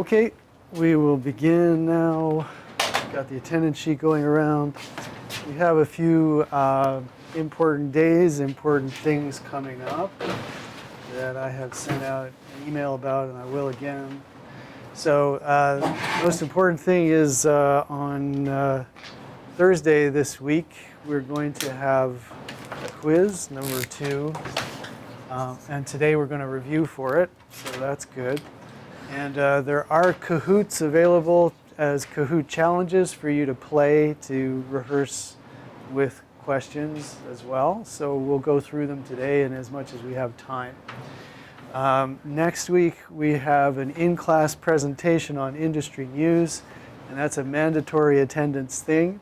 Okay, we will begin now. Got the attendance sheet going around. We have a few important days, important things coming up that I have sent out an email about, and I will again. So the most important thing is on Thursday this week, we're going to have a quiz, number 2. And today we're going to review for it, so that's good. And there are Kahoots available as Kahoot challenges for you to play, to rehearse with questions as well. So we'll go through them today and as much as we have time. Next week we have an in-class presentation on industry news, and that's a mandatory attendance thing.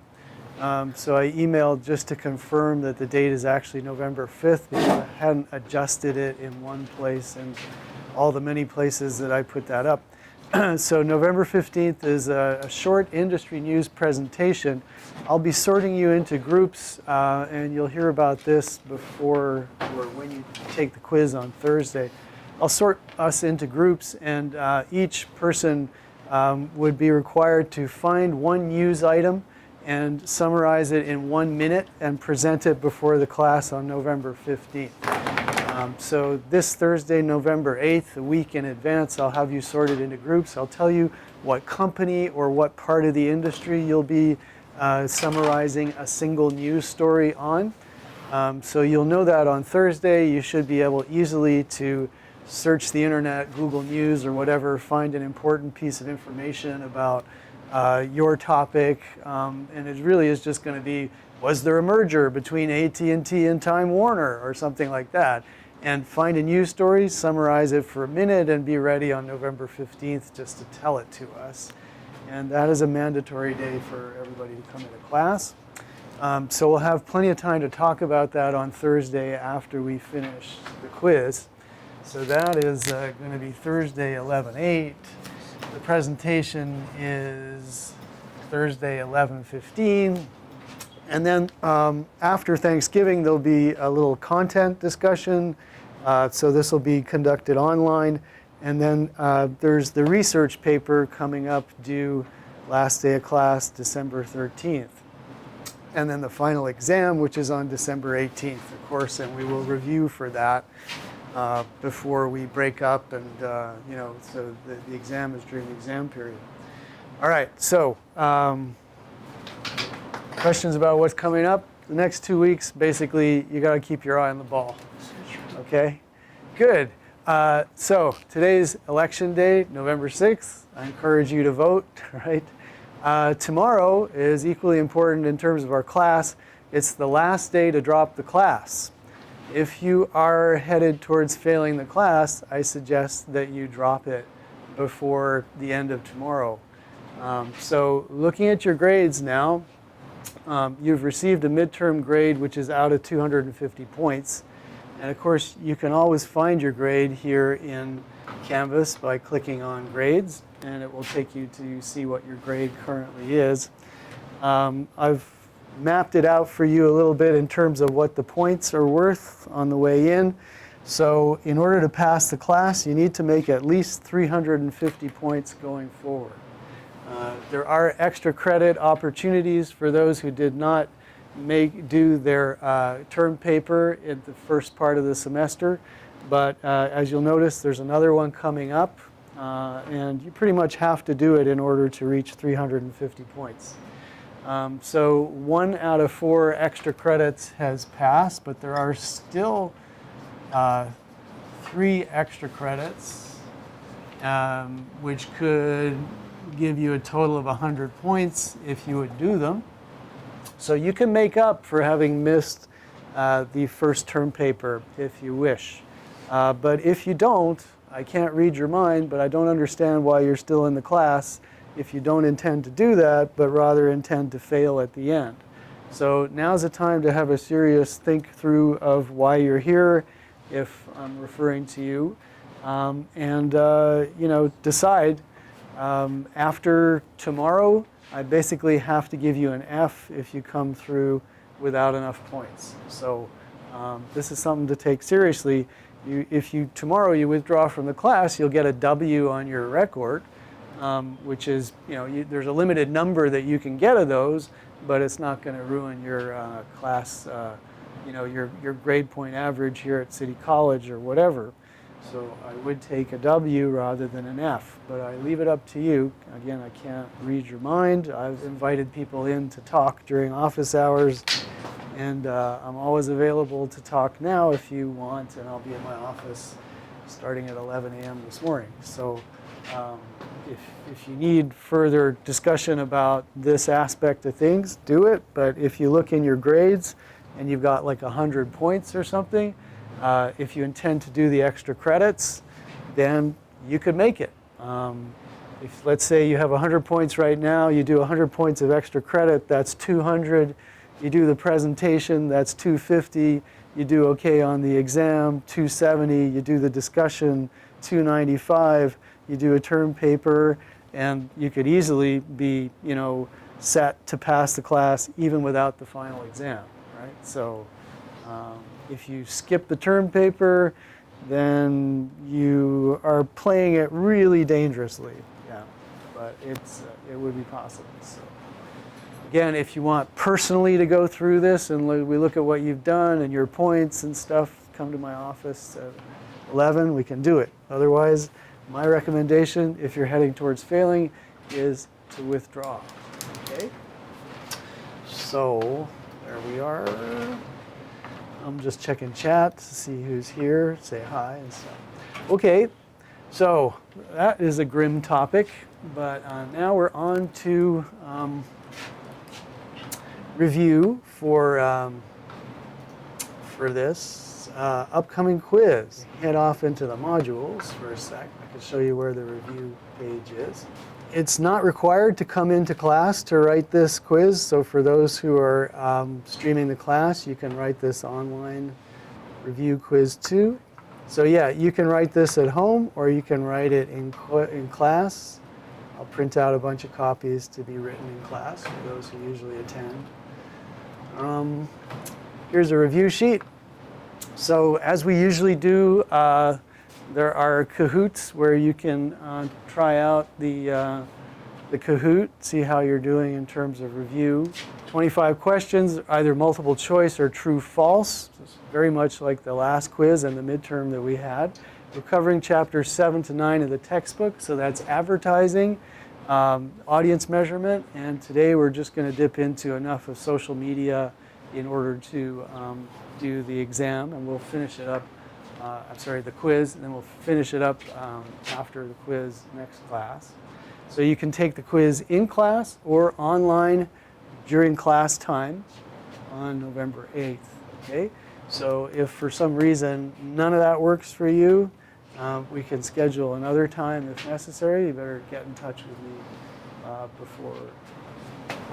So I emailed just to confirm that the date is actually November 5th because I hadn't adjusted it in one place and all the many places that I put that up. So November 15th is a short industry news presentation. I'll be sorting you into groups, and you'll hear about this before or when you take the quiz on Thursday. I'll sort us into groups, and each person would be required to find one news item and summarize it in 1 minute and present it before the class on November 15th. So this Thursday, November 8th, a week in advance, I'll have you sorted into groups. I'll tell you what company or what part of the industry you'll be summarizing a single news story on. So you'll know that on Thursday. You should be able easily to search the internet, Google News or whatever, find an important piece of information about your topic, and it really is just going to be, was there a merger between AT&T and Time Warner or something like that? And find a news story, summarize it for a minute, and be ready on November 15th just to tell it to us. And that is a mandatory day for everybody to come into class. So we'll have plenty of time to talk about that on Thursday after we finish the quiz. So that is going to be Thursday, 11/8. The presentation is Thursday, 11:15. And then after Thanksgiving, there'll be a little content discussion. So this will be conducted online. And then there's the research paper coming up due last day of class, December 13th. And then the final exam, which is on December 18th, of course, and we will review for that before we break up. And, so the exam is during the exam period. All right, so questions about what's coming up? The next 2 weeks, basically, you got to keep your eye on the ball. Okay? Good. So today's election day, November 6th. I encourage you to vote, right? Tomorrow is equally important in terms of our class. It's the last day to drop the class. If you are headed towards failing the class, I suggest that you drop it before the end of tomorrow. So looking at your grades now, you've received a midterm grade which is out of 250 points. And of course, you can always find your grade here in Canvas by clicking on grades, and it will take you to see what your grade currently is. I've mapped it out for you a little bit in terms of what the points are worth on the way in. So in order to pass the class, you need to make at least 350 points going forward. There are extra credit opportunities for those who did not do their term paper in the first part of the semester. But as you'll notice, there's another one coming up. And you pretty much have to do it in order to reach 350 points. So 1 out of 4 extra credits has passed, but there are still 3 extra credits, which could give you a total of 100 points if you would do them. So you can make up for having missed the first term paper if you wish. But if you don't, I can't read your mind, but I don't understand why you're still in the class if you don't intend to do that, but rather intend to fail at the end. So now's the time to have a serious think through of why you're here, if I'm referring to you, and decide. After tomorrow, I basically have to give you an F if you come through without enough points. So this is something to take seriously. If tomorrow you withdraw from the class, you'll get a W on your record. which is, there's a limited number that you can get of those, but it's not going to ruin your class, your grade point average here at City College or whatever. So I would take a W rather than an F, but I leave it up to you. Again, I can't read your mind. I've invited people in to talk during office hours, and I'm always available to talk now if you want, and I'll be in my office starting at 11 a.m. this morning. So if you need further discussion about this aspect of things, do it. But if you look in your grades and you've got like 100 points or something, if you intend to do the extra credits, then you could make it. If, let's say you have 100 points right now, you do 100 points of extra credit, that's 200. You do the presentation, that's 250. You do okay on the exam, 270. You do the discussion, 295. You do a term paper, and you could easily be, set to pass the class even without the final exam, right? So if you skip the term paper, then you are playing it really dangerously. Yeah, but it would be possible. So again, if you want personally to go through this and we look at what you've done and your points and stuff, come to my office at 11. We can do it. Otherwise, my recommendation, if you're heading towards failing, is to withdraw. Okay? So there we are. I'm just checking chat to see who's here, say hi and stuff. Okay, so that is a grim topic, but now we're on to review for this upcoming quiz. Head off into the modules for a sec. I can show you where the review page is. It's not required to come into class to write this quiz, so for those who are streaming the class, you can write this online review quiz 2. So yeah, you can write this at home or you can write it in class. I'll print out a bunch of copies to be written in class for those who usually attend. Here's a review sheet. So as we usually do, there are Kahoots where you can try out the Kahoot, see how you're doing in terms of review. 25 questions, either multiple choice or true false. It's very much like the last quiz and the midterm that we had. We're covering chapters 7 to 9 of the textbook, so that's advertising, audience measurement, and today we're just going to dip into enough of social media in order to do the exam, and we'll finish it up. The quiz, and then we'll finish it up after the quiz next class. So you can take the quiz in class or online during class time on November 8th. Okay? So if for some reason none of that works for you, we can schedule another time if necessary. You better get in touch with me before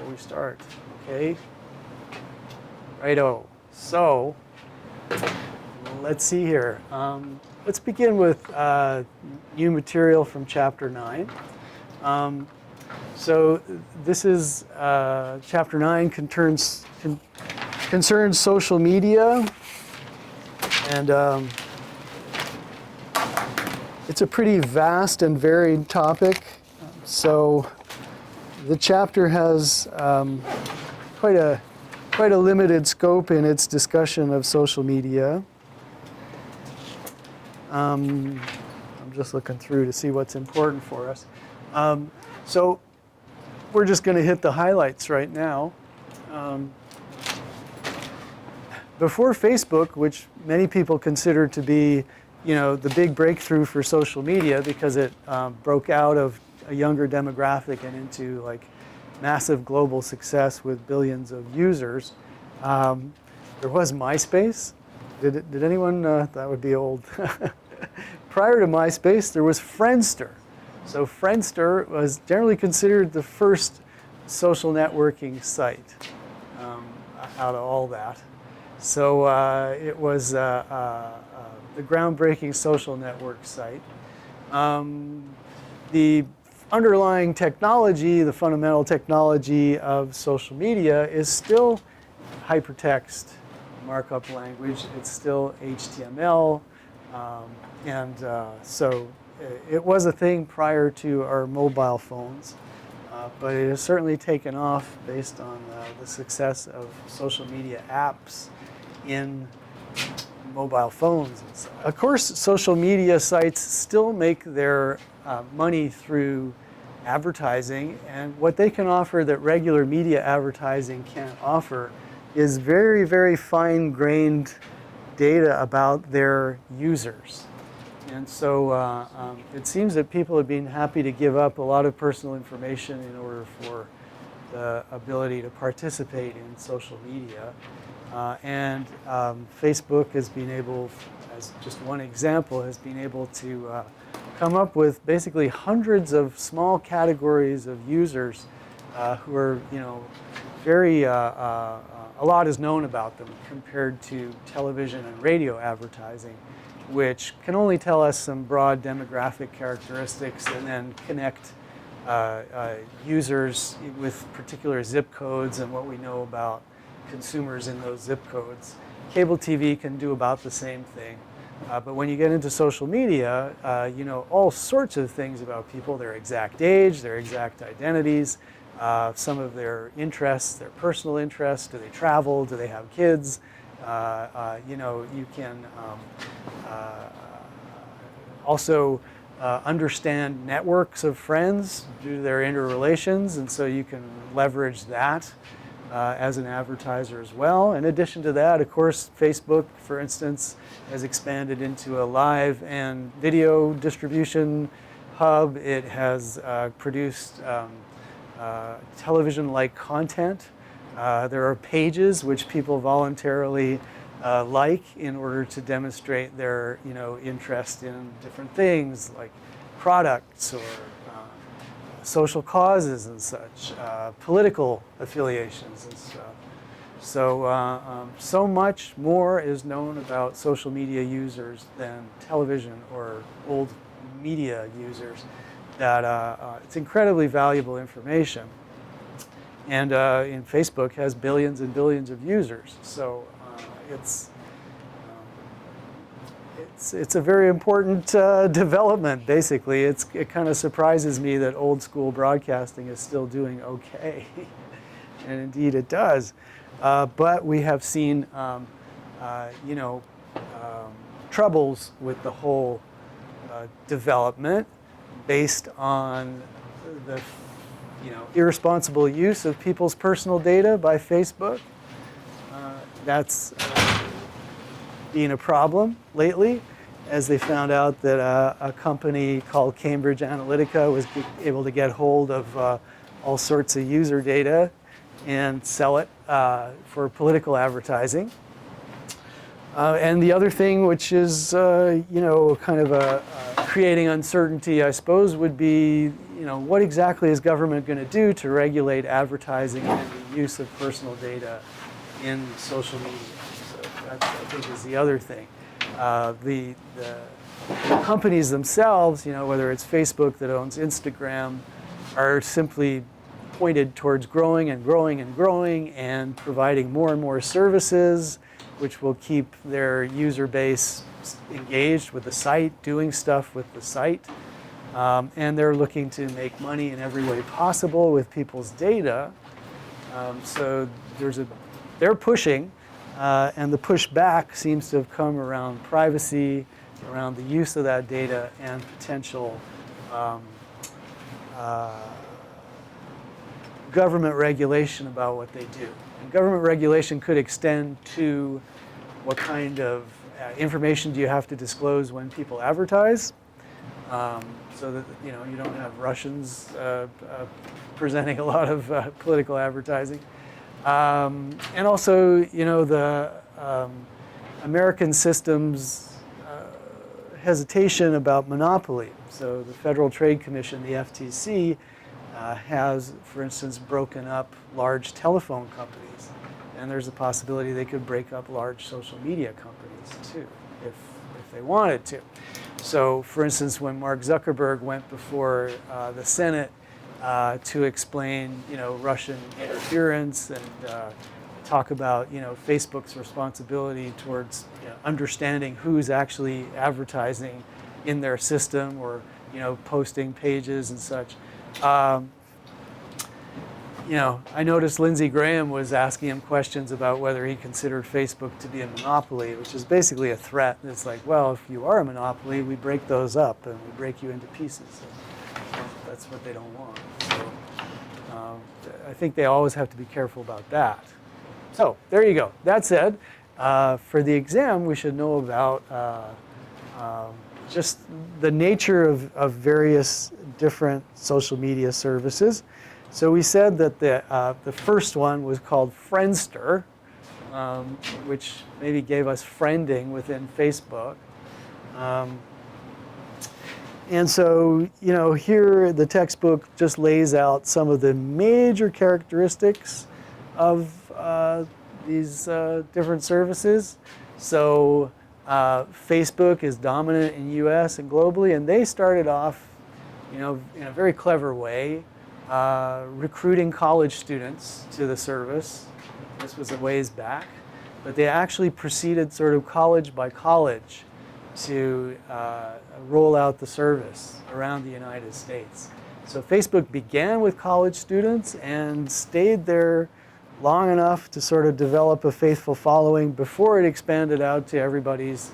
we start. Okay? Righto. So let's see here. Let's begin with new material from Chapter 9. So this is Chapter 9 concerns social media, and it's a pretty vast and varied topic. So the chapter has quite a limited scope in its discussion of social media. I'm just looking through to see what's important for us. So we're just going to hit the highlights right now. Before Facebook, which many people consider to be, the big breakthrough for social media because it broke out of a younger demographic and into like massive global success with billions of users. There was MySpace. Did anyone? That would be old. Prior to MySpace, there was Friendster. So Friendster was generally considered the first social networking site out of all that. So it was the groundbreaking social network site. The underlying technology, the fundamental technology of social media is still hypertext markup language. It's still HTML. So it was a thing prior to our mobile phones, but it has certainly taken off based on the success of social media apps in mobile phones. Of course, social media sites still make their money through advertising, and what they can offer that regular media advertising can't offer is very, very fine-grained data about their users. And so it seems that people have been happy to give up a lot of personal information in order for the ability to participate in social media. And Facebook has been able, as just one example, has been able to come up with basically hundreds of small categories of users who are, very, a lot is known about them compared to television and radio advertising, which can only tell us some broad demographic characteristics and then connect users with particular zip codes and what we know about consumers in those zip codes. Cable TV can do about the same thing. But when you get into social media, you know all sorts of things about people, their exact age, their exact identities, some of their interests, their personal interests. Do they travel? Do they have kids? You can also understand networks of friends due to their interrelations, and so you can leverage that as an advertiser as well. In addition to that, of course, Facebook, for instance, has expanded into a live and video distribution hub. It has produced television-like content. There are pages which people voluntarily like in order to demonstrate their interest in different things like products or social causes and such, political affiliations and stuff. So, so much more is known about social media users than television or old media users that it's incredibly valuable information. And in Facebook has billions and billions of users. So it's a very important development, basically. It kind of surprises me that old school broadcasting is still doing okay. And indeed it does. But we have seen, troubles with the whole development based on the irresponsible use of people's personal data by Facebook. That's been a problem lately, as they found out that a company called Cambridge Analytica was able to get hold of all sorts of user data and sell it for political advertising. And the other thing, which is kind of creating uncertainty, I suppose, would be what exactly is government going to do to regulate advertising and the use of personal data in social media? So that, I think, is the other thing. The companies themselves, whether it's Facebook that owns Instagram, are simply pointed towards growing and growing and growing and providing more and more services, which will keep their user base engaged with the site, doing stuff with the site. And they're looking to make money in every way possible with people's data. So they're pushing, and the pushback seems to have come around privacy, around the use of that data, and potential government regulation about what they do. And government regulation could extend to what kind of information do you have to disclose when people advertise, so that you don't have Russians presenting a lot of political advertising, and also the American system's hesitation about monopoly. So the Federal Trade Commission, the FTC, has, for instance, broken up large telephone companies, and there's a possibility they could break up large social media companies too, if they wanted to. So, for instance, when Mark Zuckerberg went before the Senate to explain, Russian interference and talk about, Facebook's responsibility towards understanding who's actually advertising in their system, or posting pages and such. I noticed Lindsey Graham was asking him questions about whether he considered Facebook to be a monopoly, which is basically a threat. It's like, well, if you are a monopoly, we break those up and we break you into pieces. And that's what they don't want. So I think they always have to be careful about that. So there you go. That said, for the exam, we should know about just the nature of various different social media services. So we said that the first one was called Friendster, which maybe gave us friending within Facebook. And so, here the textbook just lays out some of the major characteristics of these different services. So Facebook is dominant in US and globally, and they started off, in a very clever way, recruiting college students to the service. This was a ways back, but they actually proceeded sort of college by college to roll out the service around the United States. So Facebook began with college students and stayed there long enough to sort of develop a faithful following before it expanded out to everybody's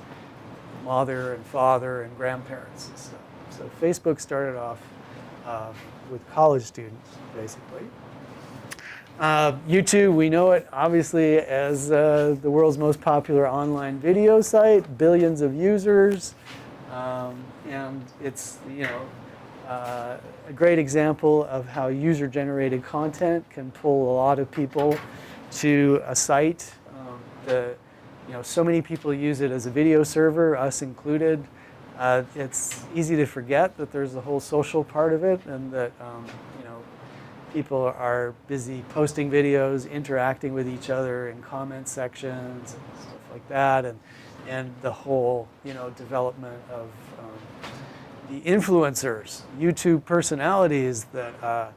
mother and father and grandparents and stuff. So Facebook started off with college students, basically. YouTube, we know it obviously as the world's most popular online video site, billions of users, and it's a great example of how user-generated content can pull a lot of people to a site. So many people use it as a video server, us included. It's easy to forget that there's a whole social part of it, and that people are busy posting videos, interacting with each other in comment sections and stuff like that, and the whole development of the influencers, YouTube personalities that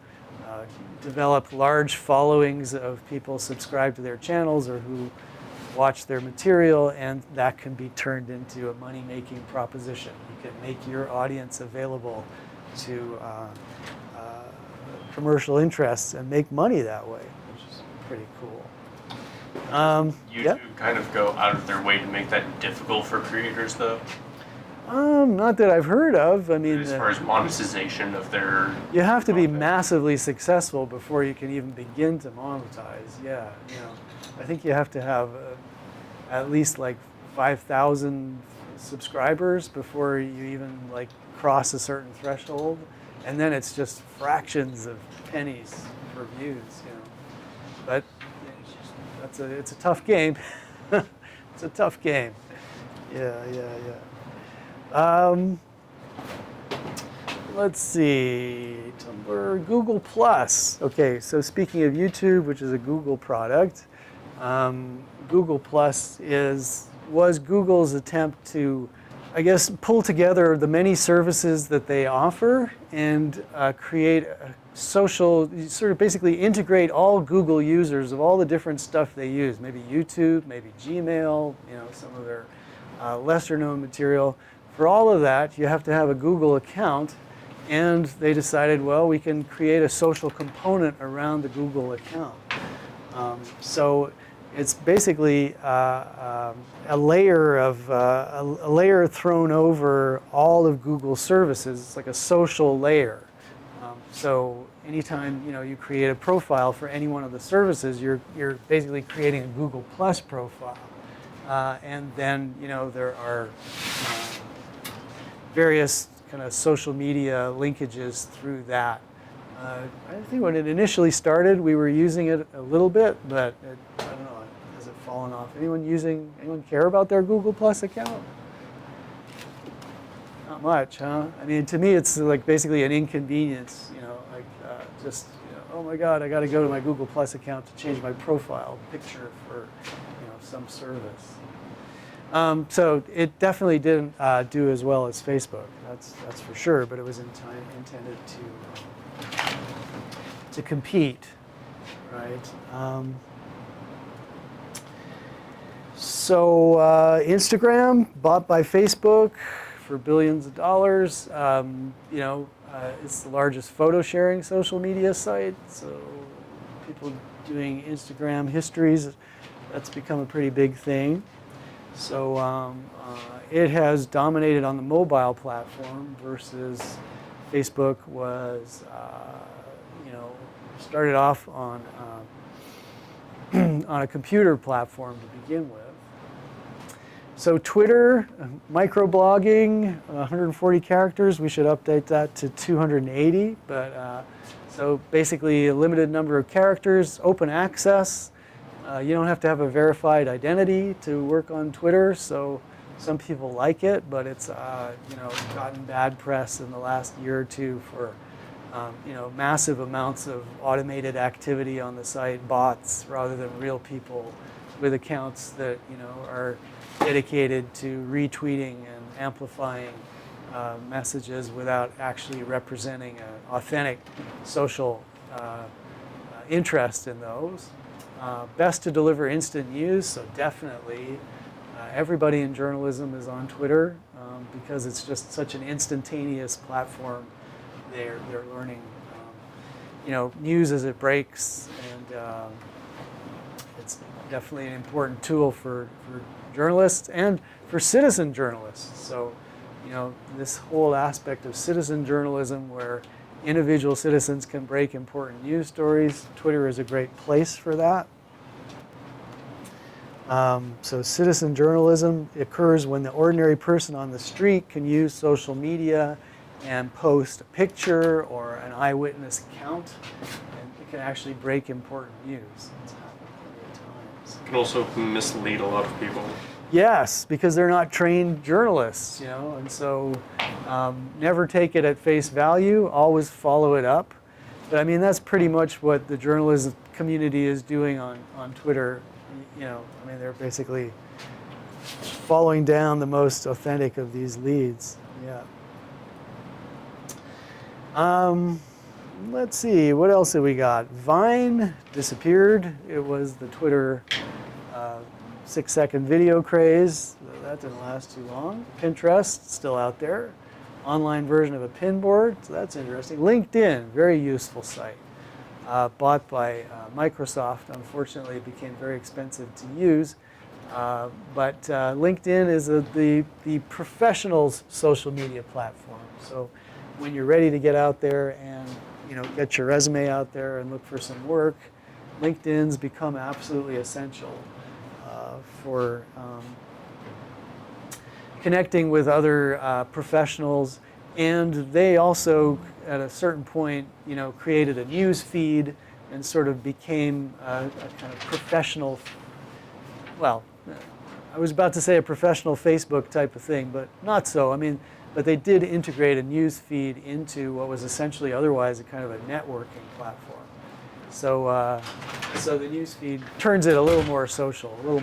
develop large followings of people subscribed to their channels or who watch their material, and that can be turned into a money-making proposition. You can make your audience available to commercial interests and make money that way, which is pretty cool. YouTube kind of go out of their way to make that difficult for creators, though? Not that I've heard of. I mean, as far as monetization of their you have to be content. massively successful before you can even begin to monetize. Yeah, I think you have to have at least like 5,000 subscribers before you even cross a certain threshold, and then it's just fractions of pennies for views. But it's a tough game. It's a tough game. Yeah. Let's see, Tumblr, Google Plus. Okay, so speaking of YouTube, which is a Google product, Google Plus was Google's attempt to, I guess, pull together the many services that they offer and create a social, sort of basically integrate all Google users of all the different stuff they use, maybe YouTube, maybe Gmail, some of their lesser known material. For all of that, you have to have a Google account, and they decided, well, we can create a social component around the Google account. So it's basically a layer thrown over all of Google's services. It's like a social layer. So anytime you create a profile for any one of the services, you're basically creating a Google Plus profile, and then there are various kind of social media linkages through that. I think when it initially started, we were using it a little bit, but I don't know, has it fallen off? Anyone care about their Google Plus account? Not much, huh? I mean, to me, it's like basically an inconvenience, oh my God, I got to go to my Google Plus account to change my profile picture for, some service. So it definitely didn't do as well as Facebook. That's for sure. But it was intended to compete, right? So Instagram, bought by Facebook for billions of dollars. It's the largest photo sharing social media site. So people doing Instagram histories, that's become a pretty big thing. So it has dominated on the mobile platform versus Facebook was, started off on on a computer platform to begin with. So Twitter, microblogging, 140 characters. We should update that to 280. But so basically a limited number of characters, open access. You don't have to have a verified identity to work on Twitter. So some people like it, but it's gotten bad press in the last year or two for massive amounts of automated activity on the site, bots rather than real people with accounts that are dedicated to retweeting and amplifying messages without actually representing an authentic social interest in those. Best to deliver instant news, so definitely everybody in journalism is on Twitter because it's just such an instantaneous platform. They're learning, news as it breaks, and it's definitely an important tool for journalists and for citizen journalists. So, this whole aspect of citizen journalism where individual citizens can break important news stories, Twitter is a great place for that. So citizen journalism occurs when the ordinary person on the street can use social media and post a picture or an eyewitness account, and it can actually break important news. It's happened plenty of times. It can also mislead a lot of people. Yes, because they're not trained journalists, and so never take it at face value, always follow it up. But I mean, that's pretty much what the journalism community is doing on Twitter. They're basically following down the most authentic of these leads. Yeah. Let's see, what else have we got? Vine disappeared. It was the Twitter 6-second video craze. That didn't last too long. Pinterest, still out there. Online version of a pin board, so that's interesting. LinkedIn, very useful site. Bought by Microsoft. Unfortunately, it became very expensive to use. But LinkedIn is the professionals' social media platform. So when you're ready to get out there and get your resume out there and look for some work, LinkedIn's become absolutely essential for connecting with other professionals. And they also, at a certain point, created a news feed and sort of became a kind of professional, well, I was about to say a professional Facebook type of thing, but not so. But they did integrate a news feed into what was essentially otherwise a kind of a networking platform. So, so the news feed turns it a little more social, a little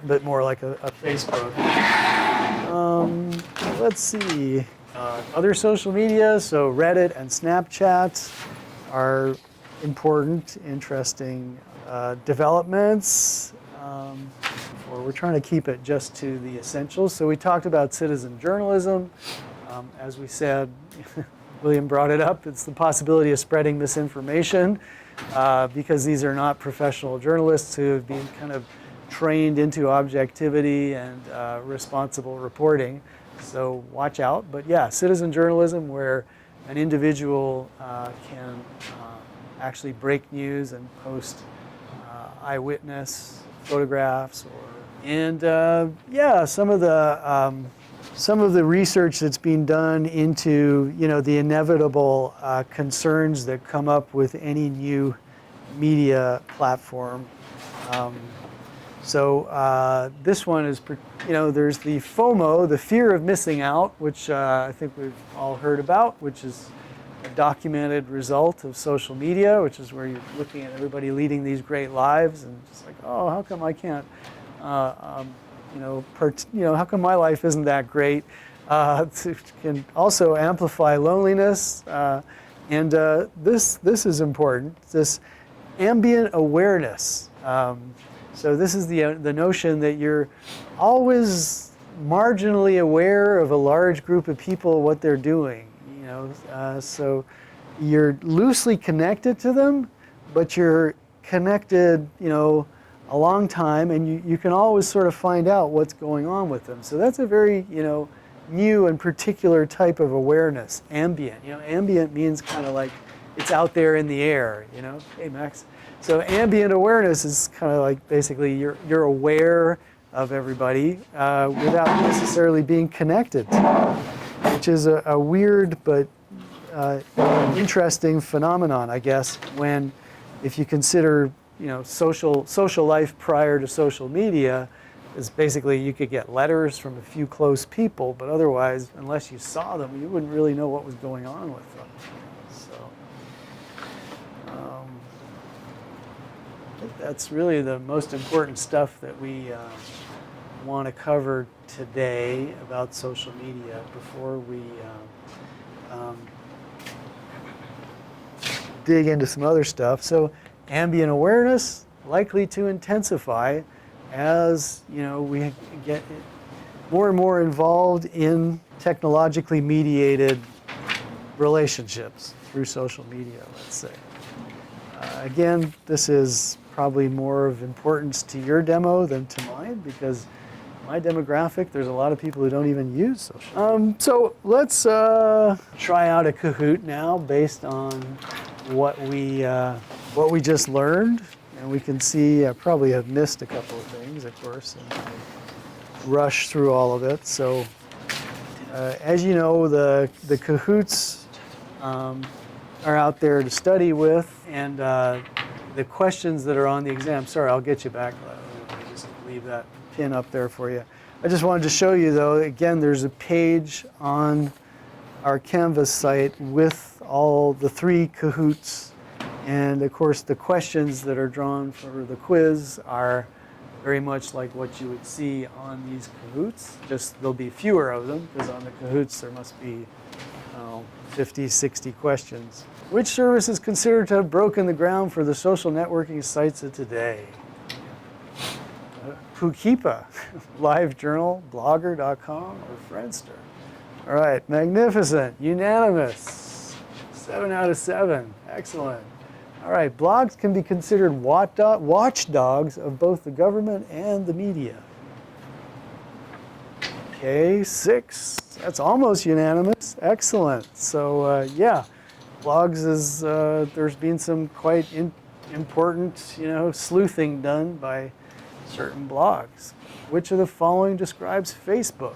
bit more like a Facebook. Let's see. Other social media, so Reddit and Snapchat are important, interesting developments. We're trying to keep it just to the essentials. So we talked about citizen journalism. As we said, William brought it up, it's the possibility of spreading misinformation because these are not professional journalists who have been kind of trained into objectivity and responsible reporting. So watch out. But yeah, citizen journalism where an individual can actually break news and post eyewitness photographs some of the research that's being done into the inevitable concerns that come up with any new media platform. So this one is, there's the FOMO, the fear of missing out, which I think we've all heard about, which is a documented result of social media, which is where you're looking at everybody leading these great lives and just like, oh, how come I can't, how come my life isn't that great? It can also amplify loneliness, and this is important. This ambient awareness. So this is the notion that you're always marginally aware of a large group of people, what they're doing. You know, so you're loosely connected to them, but you're connected, you know, a long time, and you can always sort of find out what's going on with them. So that's a very, you know, new and particular type of awareness, ambient. You know, ambient means kind of like it's out there in the air, you know. Hey, Max. So ambient awareness is kind of like basically you're aware of everybody without necessarily being connected to them, which is a weird but interesting phenomenon, I guess, when if you consider, you know, social life prior to social media is basically you could get letters from a few close people, but otherwise, unless you saw them, you wouldn't really know what was going on with them. So I think that's really the most important stuff that we want to cover today about social media before we dig into some other stuff. So ambient awareness likely to intensify as, you know, we get more and more involved in technologically mediated relationships through social media, let's say. Again, this is probably more of importance to your demo than to mine, because my demographic, there's a lot of people who don't even use social. So let's try out a Kahoot now based on what we just learned. And we can see I probably have missed a couple of things, of course, and rush through all of it. So as you know, the Kahoots are out there to study with, and the questions that are on the exam. Sorry, I'll get you back. Let me just leave that pin up there for you. I just wanted to show you, though, again, there's a page on our Canvas site with all the 3 Kahoots. And of course, the questions that are drawn for the quiz are very much like what you would see on these Kahoots. Just there'll be fewer of them, because on the Kahoots there must be 50, 60 questions. Which service is considered to have broken the ground for the social networking sites of today? Pukipa, LiveJournal, Blogger.com, or Friendster? All right, magnificent, unanimous, 7 out of 7, excellent. All right, blogs can be considered watchdogs of both the government and the media. Okay, 6, that's almost unanimous, excellent. So yeah, blogs is, there's been some quite important, you know, sleuthing done by certain blogs. Which of the following describes Facebook?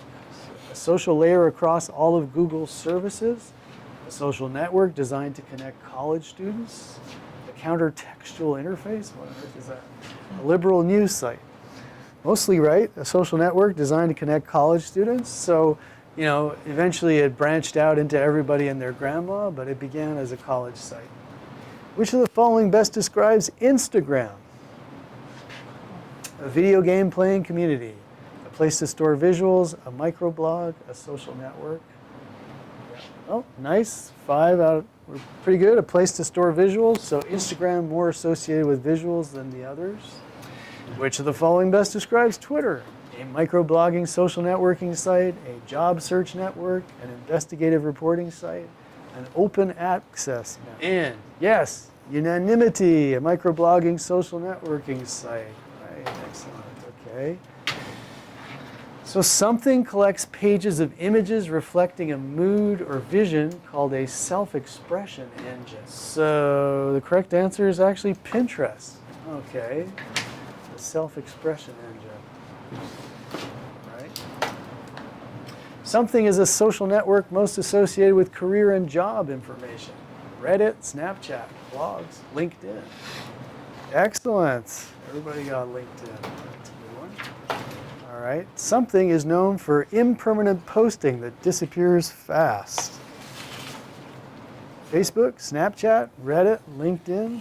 A social layer across all of Google's services, a social network designed to connect college students, a counter-textual interface, what on earth is that? A liberal news site. Mostly right, a social network designed to connect college students. So, you know, eventually it branched out into everybody and their grandma, but it began as a college site. Which of the following best describes Instagram? A video game playing community, a place to store visuals, a microblog, a social network. Oh, nice, 5 out, we're pretty good. A place to store visuals, so Instagram more associated with visuals than the others. Which of the following best describes Twitter? A microblogging social networking site, a job search network, an investigative reporting site, an open access network. And yes, unanimity, a microblogging social networking site. Right, excellent, okay. So something collects pages of images reflecting a mood or vision called a self-expression engine. So the correct answer is actually Pinterest. Okay, the self-expression engine. Right. Something is a social network most associated with career and job information. Reddit, Snapchat, blogs, LinkedIn. Excellent. Everybody got LinkedIn. That's a good one. All right. Something is known for impermanent posting that disappears fast. Facebook, Snapchat, Reddit, LinkedIn.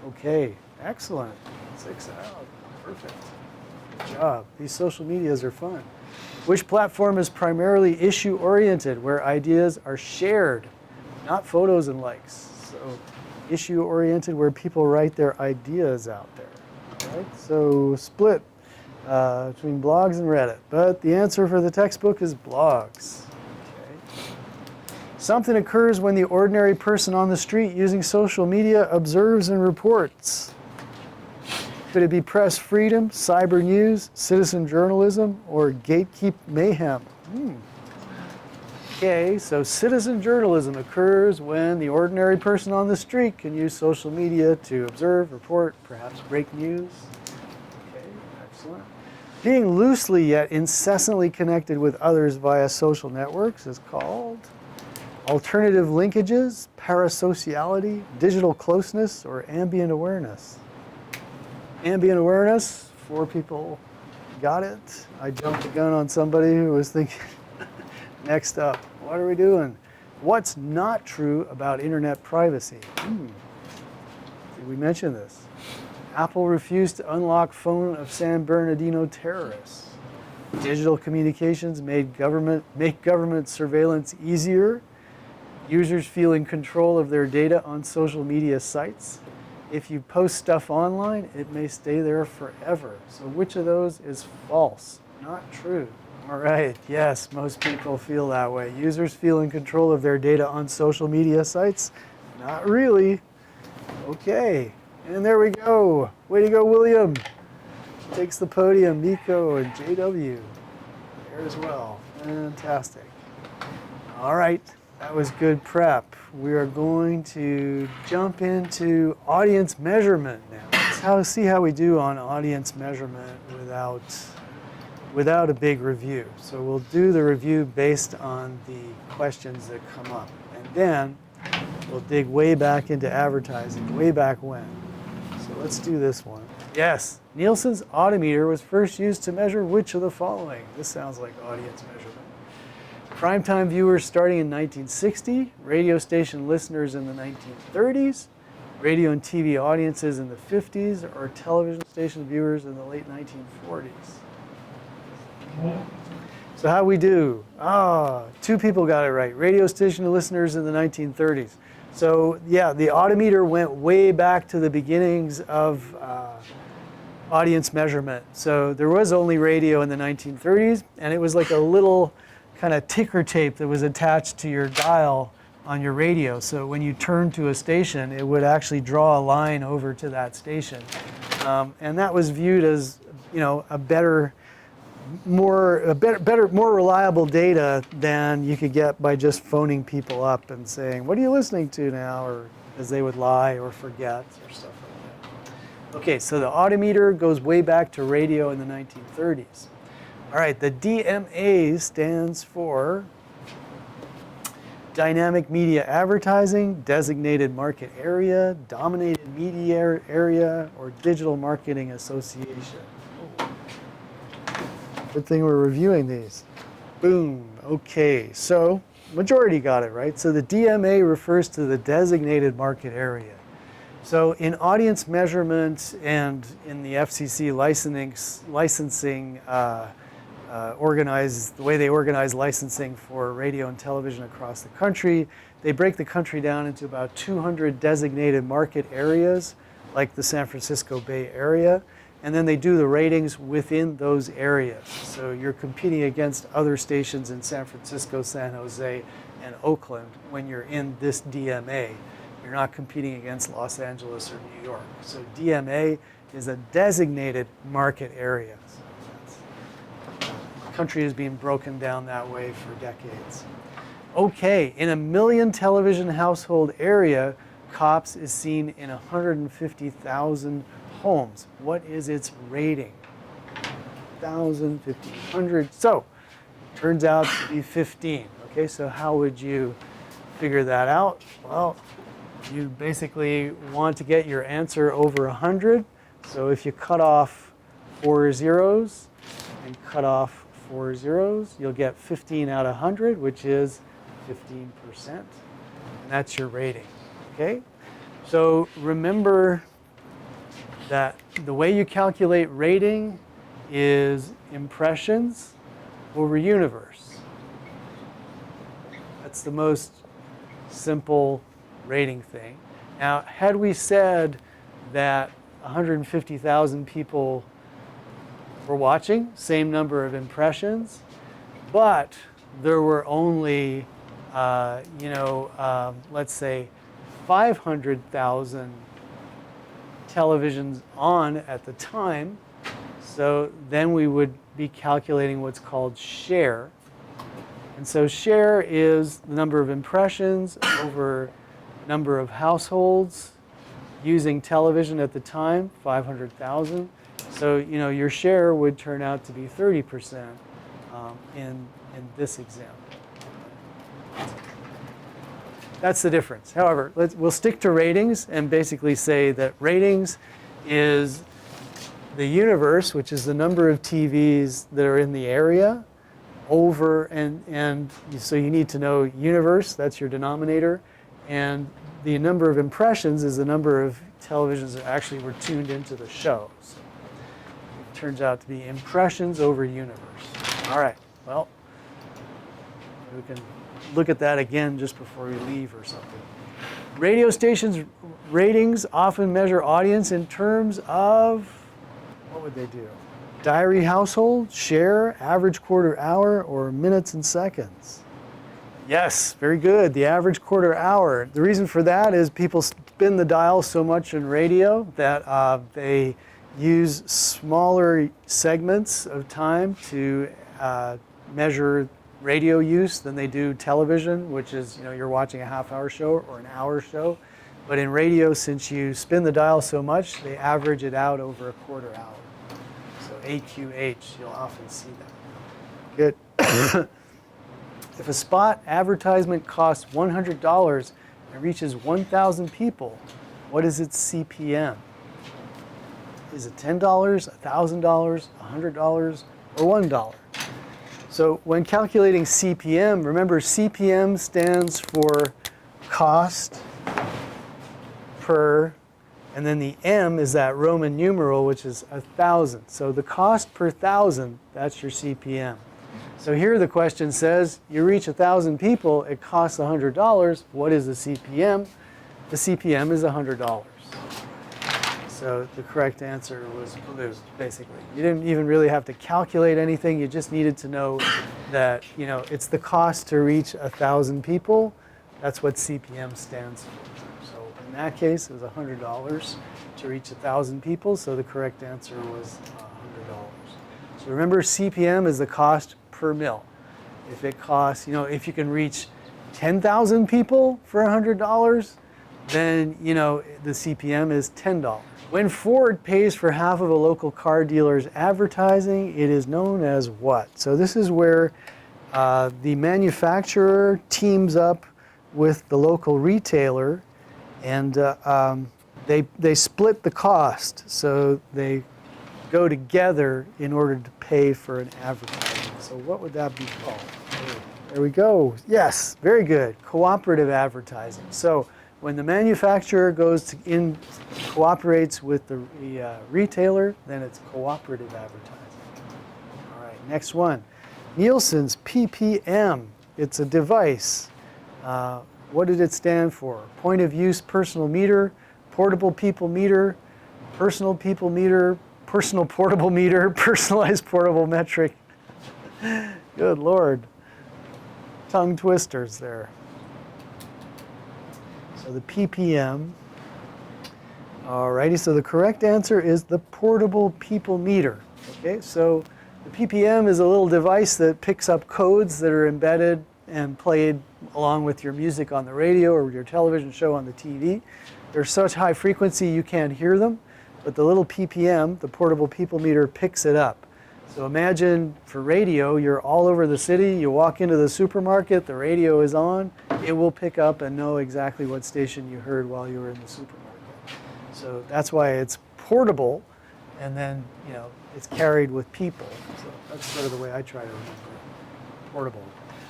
Okay. Excellent. 6 out. Perfect. Good job. These social medias are fun. Which platform is primarily issue-oriented, where ideas are shared, not photos and likes? So issue-oriented, where people write their ideas out there. All right. So split. between blogs and Reddit. But the answer for the textbook is blogs. Okay. Something occurs when the ordinary person on the street using social media observes and reports. Could it be press freedom, cyber news, citizen journalism, or gatekeep mayhem? Okay, so citizen journalism occurs when the ordinary person on the street can use social media to observe, report, perhaps break news. Okay, excellent. Being loosely yet incessantly connected with others via social networks is called alternative linkages, parasociality, digital closeness, or ambient awareness. Ambient awareness, 4 people got it. I jumped the gun on somebody who was thinking. Next up, what are we doing? What's not true about internet privacy? Did we mention this? Apple refused to unlock phone of San Bernardino terrorists. Digital communications make government surveillance easier. Users feel in control of their data on social media sites. If you post stuff online, it may stay there forever. So which of those is false? Not true. All right, yes, most people feel that way. Users feel in control of their data on social media sites? Not really. Okay, and there we go. Way to go, William. Takes the podium, Nico and JW. There as well. Fantastic. All right, that was good prep. We are going to jump into audience measurement now. Let's see how we do on audience measurement without a big review. So we'll do the review based on the questions that come up. And then we'll dig way back into advertising, way back when. So let's do this one. Yes, Nielsen's audimeter was first used to measure which of the following? This sounds like audience measurement. Primetime viewers starting in 1960, radio station listeners in the 1930s, radio and TV audiences in the 50s, or television station viewers in the late 1940s. So how we do? 2 people got it right. Radio station listeners in the 1930s. So yeah, the audimeter went way back to the beginnings of audience measurement. So there was only radio in the 1930s, and it was like a little kind of ticker tape that was attached to your dial on your radio. So when you turned to a station, it would actually draw a line over to that station. And that was viewed as, a better, more reliable data than you could get by just phoning people up and saying, what are you listening to now? Or as they would lie or forget or stuff like that. Okay, so the audimeter goes way back to radio in the 1930s. All right, the DMA stands for Dynamic Media Advertising, Designated Market Area, Dominated Media Area, or Digital Marketing Association. Good thing we're reviewing these. Boom. Okay, so majority got it right. So the DMA refers to the designated market area. So in audience measurement and in the FCC licensing the way they organize licensing for radio and television across the country, they break the country down into about 200 designated market areas, like the San Francisco Bay Area. And then they do the ratings within those areas. So you're competing against other stations in San Francisco, San Jose, and Oakland when you're in this DMA. You're not competing against Los Angeles or New York. So DMA is a designated market area. So the country is being broken down that way for decades. Okay, in a 1 million television household area, COPS is seen in 150,000 homes. What is its rating? 1,000, 1,500. So, turns out to be 15. Okay, so how would you figure that out? Well, you basically want to get your answer over 100. So if you cut off 4 zeros and cut off 4 zeros, you'll get 15 out of 100, which is 15%. And that's your rating. Okay? So remember that the way you calculate rating is impressions over universe. That's the most simple rating thing. Now, had we said that 150,000 people were watching, same number of impressions, but there were only, let's say 500,000 televisions on at the time. So then we would be calculating what's called share. And so share is the number of impressions over number of households using television at the time, 500,000. So, your share would turn out to be 30% in this example. That's the difference. However, we'll stick to ratings and basically say that ratings is the universe, which is the number of TVs that are in the area, over, and so you need to know universe, that's your denominator, and the number of impressions is the number of televisions that actually were tuned into the show. So it turns out to be impressions over universe. All right, well, we can look at that again just before we leave or something. Radio stations' ratings often measure audience in terms of, what would they do? Diary household, share, average quarter hour, or minutes and seconds? Yes, very good. The average quarter hour. The reason for that is people spin the dial so much in radio that they use smaller segments of time to measure radio use than they do television, which is, you're watching a half-hour show or an hour show. But in radio, since you spin the dial so much, they average it out over a quarter hour. So AQH, you'll often see that. Good. If a spot advertisement costs $100 and reaches 1,000 people, what is its CPM? Is it $10, $1,000, $100, or $1? So when calculating CPM, remember CPM stands for cost per, and then the M is that Roman numeral, which is 1,000. So the cost per 1,000, that's your CPM. So here the question says, you reach 1,000 people, it costs $100. What is the CPM? The CPM is $100. So the correct answer was blue, basically. You didn't even really have to calculate anything. You just needed to know that, it's the cost to reach 1,000 people. That's what CPM stands for. So in that case, it was $100 to reach 1,000 people. So the correct answer was $100. So remember, CPM is the cost per mil. If it costs, if you can reach 10,000 people for $100, then, the CPM is $10. When Ford pays for half of a local car dealer's advertising, it is known as what? So this is where the manufacturer teams up with the local retailer, and they split the cost. So they go together in order to pay for an advertising. So what would that be called? There we go. Yes, very good. Cooperative advertising. So when the manufacturer cooperates with the retailer, then it's cooperative advertising. All right, next one. Nielsen's PPM. It's a device. What did it stand for? Point of use personal meter, portable people meter, personal people meter, personal portable meter, personalized portable metric. Good Lord. Tongue twisters there. So the PPM. Alrighty, so the correct answer is the portable people meter. Okay, so the PPM is a little device that picks up codes that are embedded and played along with your music on the radio or your television show on the TV. They're such high frequency you can't hear them, but the little PPM, the portable people meter, picks it up. So imagine for radio, you're all over the city, you walk into the supermarket, the radio is on, it will pick up and know exactly what station you heard while you were in the supermarket. So that's why it's portable, and then, it's carried with people. So that's sort of the way I try to remember it. Portable.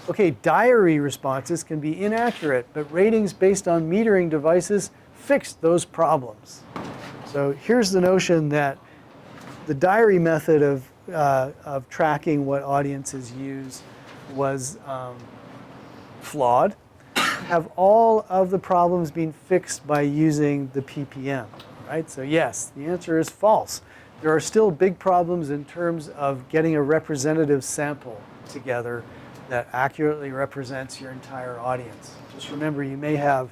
Okay, diary responses can be inaccurate, but ratings based on metering devices fix those problems. So here's the notion that the diary method of tracking what audiences use was flawed. Have all of the problems been fixed by using the PPM, right? So yes, the answer is false. there are still big problems in terms of getting a representative sample together that accurately represents your entire audience. Just remember, you may have,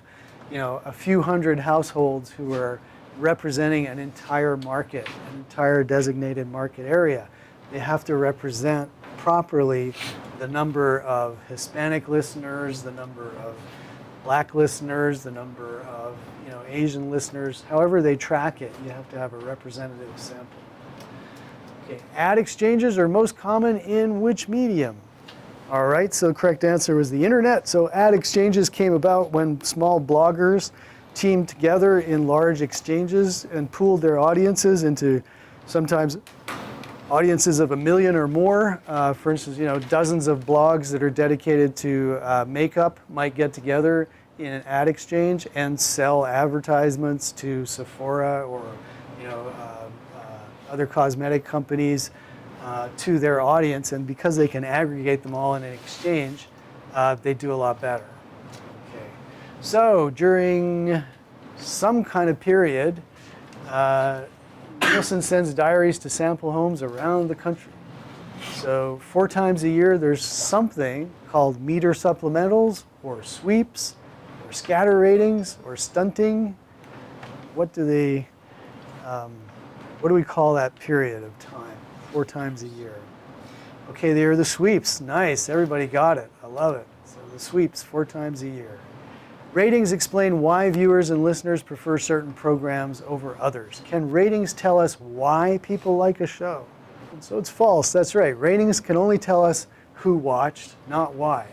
a few hundred households who are representing an entire market, an entire designated market area. They have to represent properly the number of Hispanic listeners, the number of Black listeners, the number of Asian listeners. However they track it, you have to have a representative sample. Okay, ad exchanges are most common in which medium? All right, so the correct answer was the internet. So ad exchanges came about when small bloggers teamed together in large exchanges and pooled their audiences into sometimes audiences of 1 million or more. For instance, dozens of blogs that are dedicated to makeup might get together in an ad exchange and sell advertisements to Sephora or other cosmetic companies to their audience, and because they can aggregate them all in an exchange, they do a lot better. Okay. So during some kind of period, Nielsen sends diaries to sample homes around the country. So 4 times a year, there's something called meter supplementals or sweeps or scatter ratings or stunting. What do we call that period of time? 4 times a year. Okay, there are the sweeps. Nice, everybody got it. I love it. So the sweeps 4 times a year. Ratings explain why viewers and listeners prefer certain programs over others. Can ratings tell us why people like a show? And so it's false, that's right. Ratings can only tell us who watched, not why.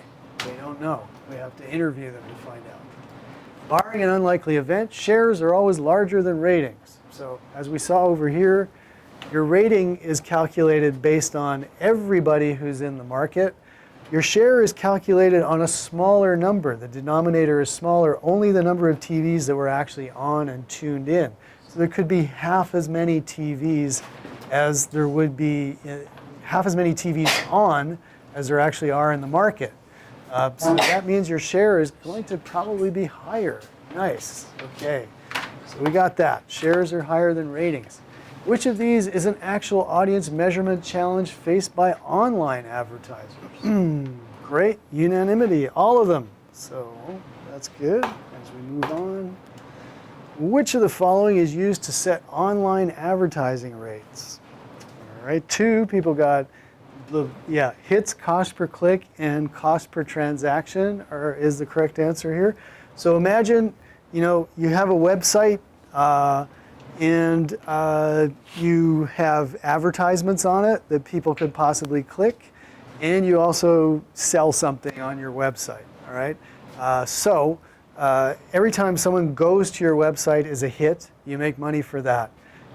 We don't know. We have to interview them to find out. Barring an unlikely event, shares are always larger than ratings. So as we saw over here, your rating is calculated based on everybody who's in the market. Your share is calculated on a smaller number. The denominator is smaller, only the number of TVs that were actually on and tuned in. So there could be half as many TVs as there would be, half as many TVs on as there actually are in the market. So that means your share is going to probably be higher. Nice, okay. So we got that. Shares are higher than ratings. Which of these is an actual audience measurement challenge faced by online advertisers? Great, unanimity, all of them. So that's good as we move on. Which of the following is used to set online advertising rates? All right, 2 people got, hits, cost per click, and cost per transaction is the correct answer here. So imagine, you have a website, and you have advertisements on it that people could possibly click, and you also sell something on your website, all right? So every time someone goes to your website is a hit, you make money for that.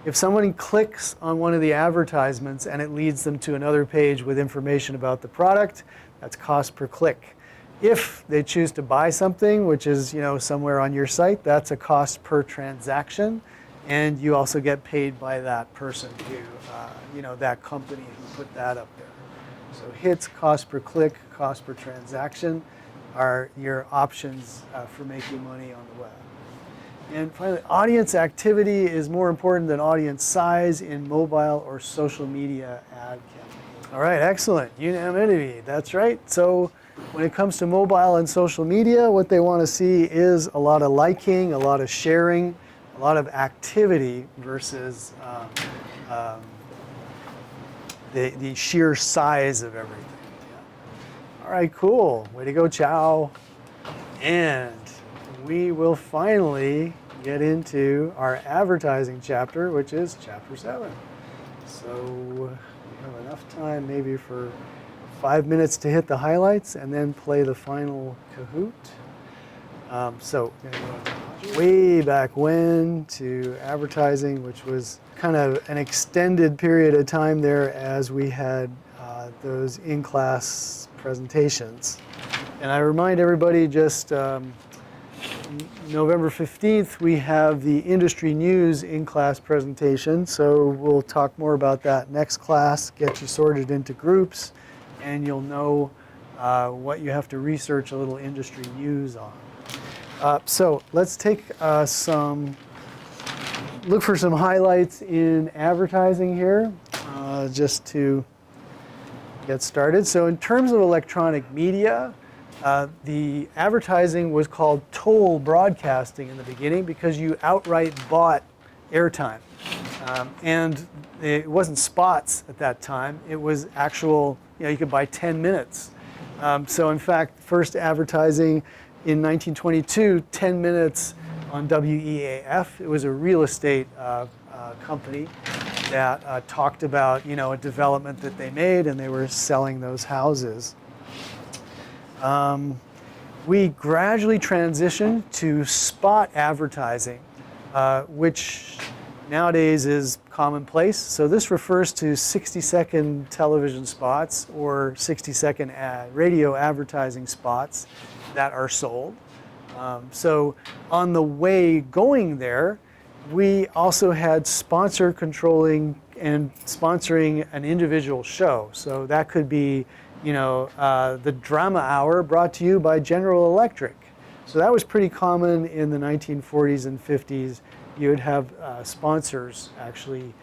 If someone clicks on one of the advertisements and it leads them to another page with information about the product, that's cost per click. If they choose to buy something, which is somewhere on your site, that's a cost per transaction. And you also get paid by that person who, that company who put that up there. So hits, cost per click, cost per transaction are your options for making money on the web. And finally, audience activity is more important than audience size in mobile or social media ad campaigns. All right, excellent. Unanimity, that's right. So when it comes to mobile and social media, what they want to see is a lot of liking, a lot of sharing, a lot of activity versus the sheer size of everything. Yeah. All right, cool. Way to go, Chow. And we will finally get into our advertising chapter, which is chapter 7. So we have enough time maybe for 5 minutes to hit the highlights and then play the final Kahoot. So we're going to go way back when to advertising, which was kind of an extended period of time there as we had those in-class presentations. And I remind everybody just November 15th, we have the industry news in-class presentation. So we'll talk more about that next class, get you sorted into groups, and you'll know what you have to research a little industry news on. So let's take some look for some highlights in advertising here, just to get started. So in terms of electronic media, the advertising was called toll broadcasting in the beginning because you outright bought airtime. And it wasn't spots at that time. It was actual, you could buy 10 minutes. So in fact, first advertising in 1922, 10 minutes on WEAF. It was a real estate company that talked about, a development that they made, and they were selling those houses. We gradually transitioned to spot advertising, which nowadays is commonplace. So this refers to 60-second television spots or 60-second radio advertising spots that are sold. So on the way going there, we also had sponsor controlling and sponsoring an individual show. So that could be, the drama hour brought to you by General Electric. So that was pretty common in the 1940s and 50s. You would have sponsors actually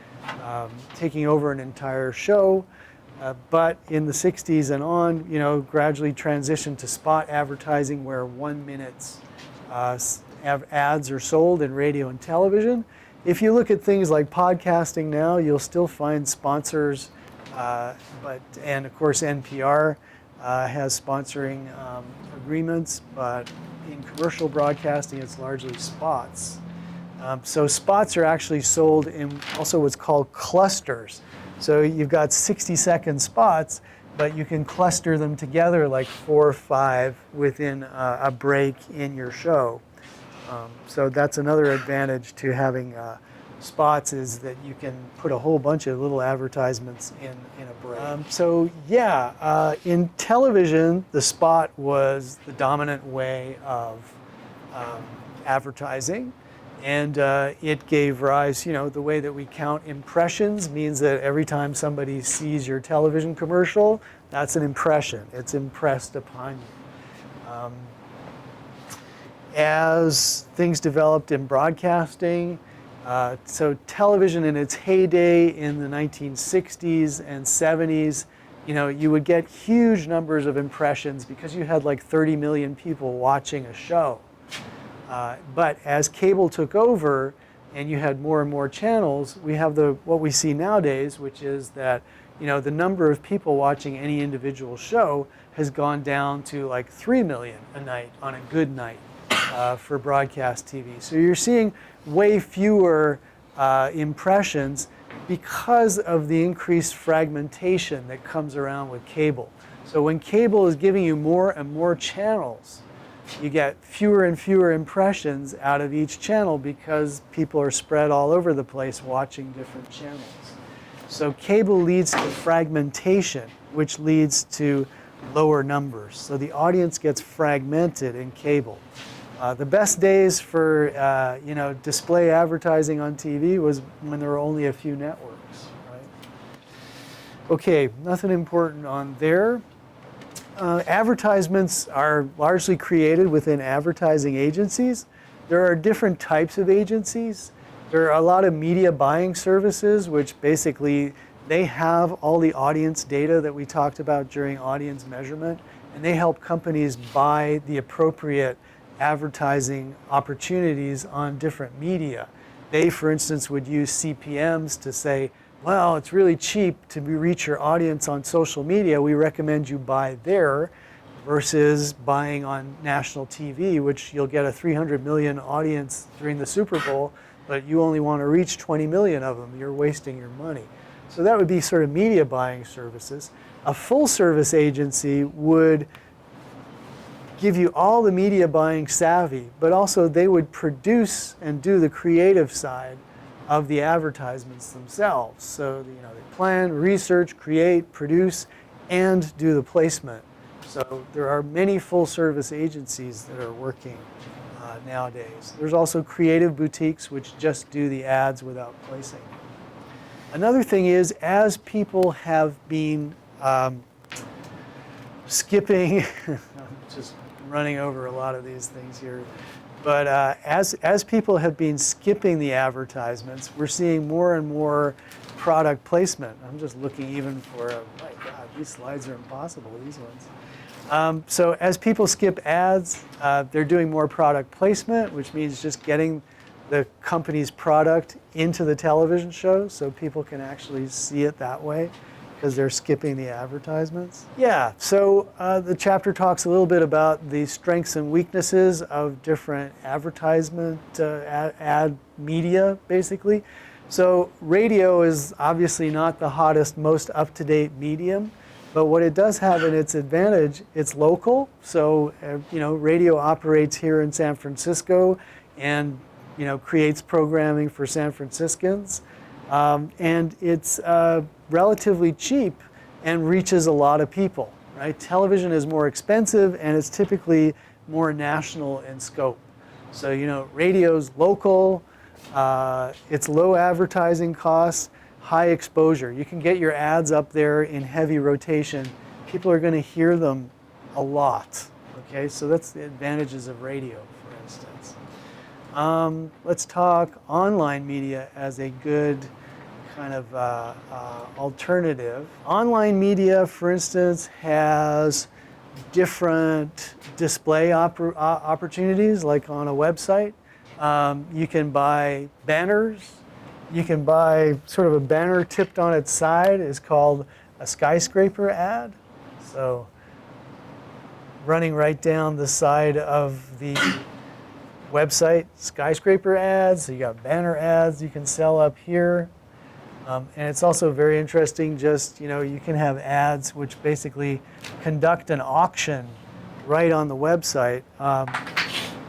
taking over an entire show. But in the 60s and on, gradually transitioned to spot advertising where 1 minute's ads are sold in radio and television. If you look at things like podcasting now, you'll still find sponsors, and of course NPR has sponsoring agreements, but in commercial broadcasting, it's largely spots. So spots are actually sold in also what's called clusters. So you've got 60-second spots, but you can cluster them together like 4 or 5 within a break in your show. So that's another advantage to having spots, is that you can put a whole bunch of little advertisements in a break. In television, the spot was the dominant way of advertising. And it gave rise, the way that we count impressions means that every time somebody sees your television commercial, that's an impression. It's impressed upon you. As things developed in broadcasting, so television in its heyday in the 1960s and 70s, you would get huge numbers of impressions because you had like 30 million people watching a show. But as cable took over and you had more and more channels, we have what we see nowadays, which is that the number of people watching any individual show has gone down to like 3 million a night on a good night for broadcast TV. So you're seeing way fewer impressions because of the increased fragmentation that comes around with cable. So when cable is giving you more and more channels, you get fewer and fewer impressions out of each channel because people are spread all over the place watching different channels. So cable leads to fragmentation, which leads to lower numbers. So the audience gets fragmented in cable. The best days for display advertising on TV was when there were only a few networks, right? Okay, nothing important on there. Advertisements are largely created within advertising agencies. There are different types of agencies. There are a lot of media buying services, which basically they have all the audience data that we talked about during audience measurement, and they help companies buy the appropriate advertising opportunities on different media. They, for instance, would use CPMs to say, well, it's really cheap to reach your audience on social media. We recommend you buy there versus buying on national TV, which you'll get a 300 million audience during the Super Bowl, but you only want to reach 20 million of them. You're wasting your money. So that would be sort of media buying services. A full service agency would give you all the media buying savvy, but also they would produce and do the creative side of the advertisements themselves. So they plan, research, create, produce, and do the placement. So there are many full-service agencies that are working nowadays. There's also creative boutiques which just do the ads without placing. Another thing is, as people have been skipping, I'm just running over a lot of these things here. But as people have been skipping the advertisements, we're seeing more and more product placement. I'm just looking even for, my God, these slides are impossible, these ones. So as people skip ads, they're doing more product placement, which means just getting the company's product into the television show so people can actually see it that way because they're skipping the advertisements. Yeah, so the chapter talks a little bit about the strengths and weaknesses of different advertisement ad media, basically. So radio is obviously not the hottest, most up-to-date medium, but what it does have in its advantage, it's local. So radio operates here in San Francisco and creates programming for San Franciscans. And it's relatively cheap and reaches a lot of people, right? Television is more expensive and it's typically more national in scope. So, radio's local, it's low advertising costs, high exposure. You can get your ads up there in heavy rotation. People are going to hear them a lot, okay? So that's the advantages of radio, for instance. Let's talk online media as a good kind of alternative. Online media, for instance, has different display opportunities, like on a website. You can buy banners. You can buy sort of a banner tipped on its side is called a skyscraper ad. So running right down the side of the website, skyscraper ads. So you got banner ads you can sell up here. And it's also very interesting, just, you can have ads which basically conduct an auction right on the website.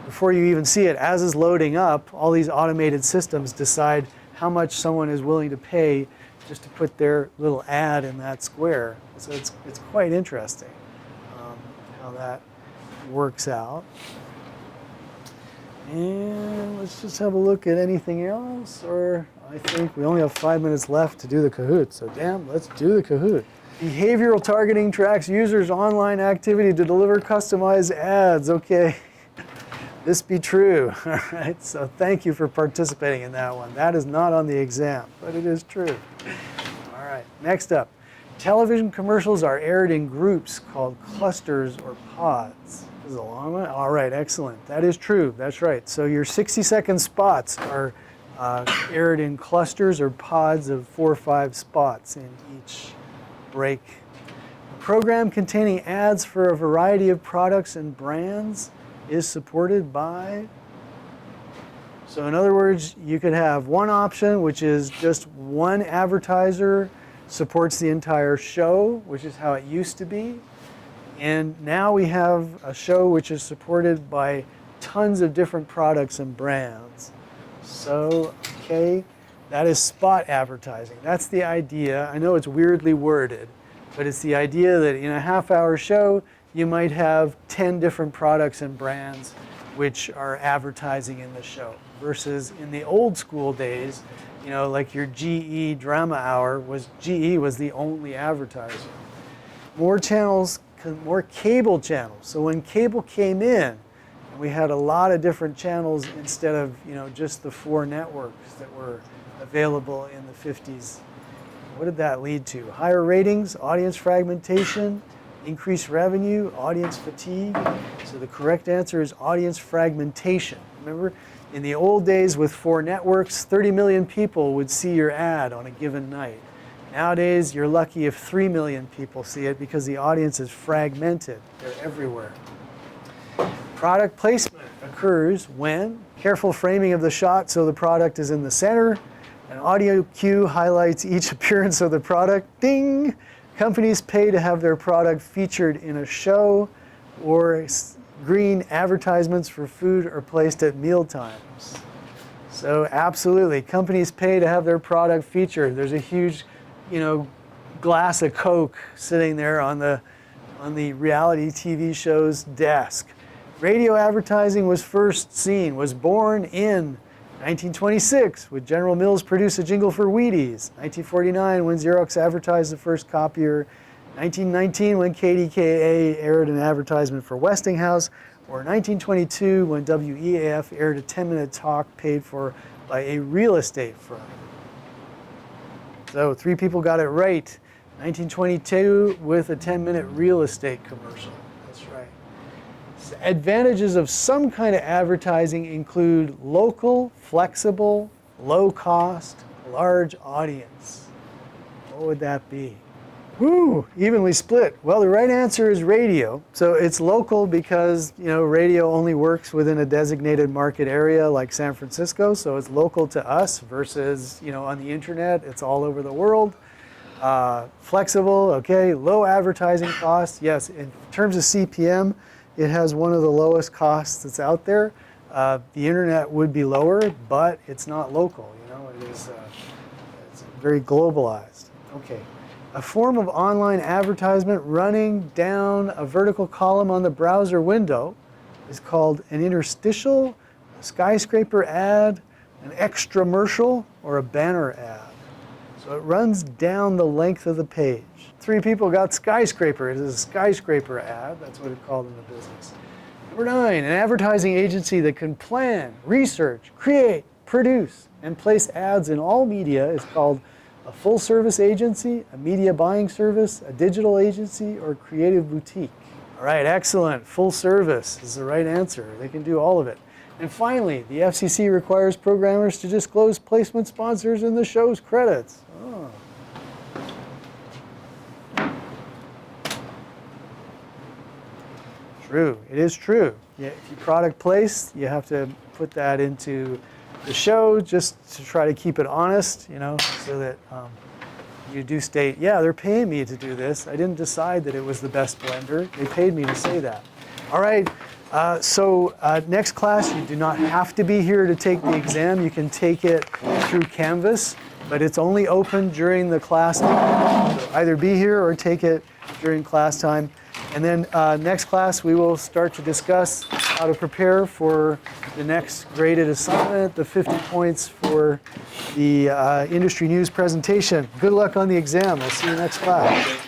Before you even see it, as is loading up, all these automated systems decide how much someone is willing to pay just to put their little ad in that square. So it's quite interesting how that works out. And let's just have a look at anything else, or I think we only have 5 minutes left to do the Kahoot, so let's do the Kahoot. Behavioral targeting tracks users' online activity to deliver customized ads. Okay, this be true. All right, so thank you for participating in that one. That is not on the exam, but it is true. All right, next up. Television commercials are aired in groups called clusters or pods. This is a long one. All right, excellent. That is true. That's right. So your 60-second spots are aired in clusters or pods of 4 or 5 spots in each break. A program containing ads for a variety of products and brands is supported by. So in other words, you could have one option, which is just one advertiser supports the entire show, which is how it used to be. And now we have a show which is supported by tons of different products and brands. So, okay, that is spot advertising. That's the idea. I know it's weirdly worded, but it's the idea that in a half-hour show, you might have 10 different products and brands which are advertising in the show. Versus in the old school days, like your GE drama hour, GE was the only advertiser. More channels, more cable channels. So when cable came in, we had a lot of different channels instead of just the 4 networks that were available in the 50s. What did that lead to? Higher ratings, audience fragmentation, increased revenue, audience fatigue. So the correct answer is audience fragmentation. Remember, in the old days with 4 networks, 30 million people would see your ad on a given night. Nowadays, you're lucky if 3 million people see it because the audience is fragmented. They're everywhere. Product placement occurs when careful framing of the shot so the product is in the center. An audio cue highlights each appearance of the product. Ding! Companies pay to have their product featured in a show, or green advertisements for food are placed at meal times. So absolutely, companies pay to have their product featured. There's a huge, glass of Coke sitting there on the reality TV show's desk. Radio advertising was born in 1926 when General Mills produced a jingle for Wheaties. 1949 when Xerox advertised the first copier. 1919 when KDKA aired an advertisement for Westinghouse. Or 1922, when WEAF aired a 10-minute talk paid for by a real estate firm. So 3 people got it right. 1922 with a 10-minute real estate commercial. That's right. So advantages of some kind of advertising include local, flexible, low cost, large audience. What would that be? Woo, evenly split. Well, the right answer is radio. So it's local because, radio only works within a designated market area like San Francisco. So it's local to us versus, on the internet, it's all over the world. Flexible, okay. Low advertising costs. Yes, in terms of CPM, it has one of the lowest costs that's out there. The internet would be lower, but it's not local. It is it's very globalized. Okay. A form of online advertisement running down a vertical column on the browser window is called an interstitial, a skyscraper ad, an extramercial, or a banner ad. So it runs down the length of the page. 3 people got skyscraper. It is a skyscraper ad. That's what it's called in the business. Number 9, an advertising agency that can plan, research, create, produce, and place ads in all media is called a full-service agency, a media buying service, a digital agency, or creative boutique. All right, excellent. Full service is the right answer. They can do all of it. And finally, the FCC requires programmers to disclose placement sponsors in the show's credits. Oh. True. It is true. Yeah, if you product place, you have to put that into the show just to try to keep it honest, so that you do state, yeah, they're paying me to do this. I didn't decide that it was the best blender. They paid me to say that. All right, so next class, you do not have to be here to take the exam. You can take it through Canvas, but it's only open during the class time. So either be here or take it during class time. And then next class, we will start to discuss how to prepare for the next graded assignment, the 50 points for the industry news presentation. Good luck on the exam. I'll see you next class.